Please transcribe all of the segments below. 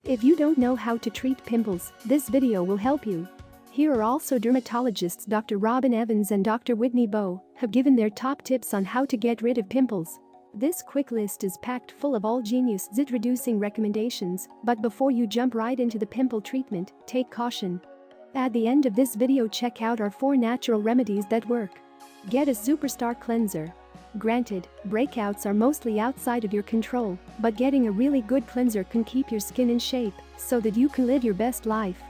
If you don't know how to treat pimples, this video will help you. Here are also dermatologists Dr. Robin Evans and Dr. Whitney Bowe have given their top tips on how to get rid of pimples. This quick list is packed full of all genius zit-reducing recommendations, but before you jump right into the pimple treatment, take caution. At the end of this video, check out our 4 natural remedies that work. Get a superstar cleanser. Granted, breakouts are mostly outside of your control, but getting a really good cleanser can keep your skin in shape so that you can live your best life.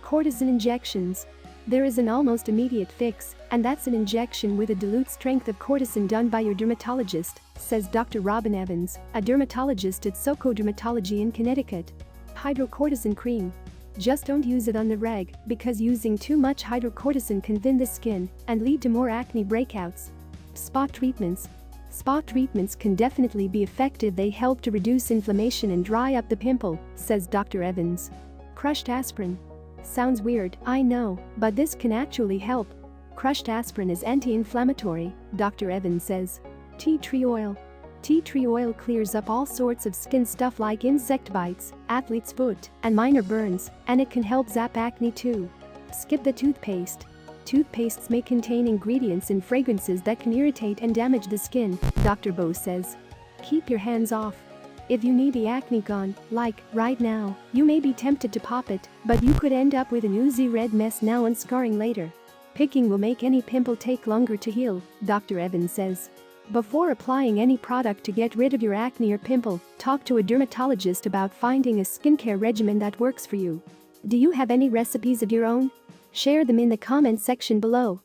Cortisone injections. There is an almost immediate fix, and that's an injection with a dilute strength of cortisone done by your dermatologist, says Dr. Robin Evans, a dermatologist at SoCo Dermatology in Connecticut. Hydrocortisone cream. Just don't use it on the reg, because using too much hydrocortisone can thin the skin and lead to more acne breakouts. Spot treatments. Spot treatments can definitely be effective. They help to reduce inflammation and dry up the pimple, says Dr. Evans. Crushed aspirin. Sounds weird, I know, but this can actually help. Crushed aspirin is anti-inflammatory, Dr. Evans says. Tea tree oil. Tea tree oil clears up all sorts of skin stuff like insect bites, athlete's foot, and minor burns, and it can help zap acne too. Skip the toothpaste. Toothpastes may contain ingredients and fragrances that can irritate and damage the skin, Dr. Bowe says. Keep your hands off. If you need the acne gone, like right now, you may be tempted to pop it, but you could end up with an oozy red mess now and scarring later. Picking will make any pimple take longer to heal, Dr. Evans says. Before applying any product to get rid of your acne or pimple, talk to a dermatologist about finding a skincare regimen that works for you. Do you have any recipes of your own? Share them in the comment section below.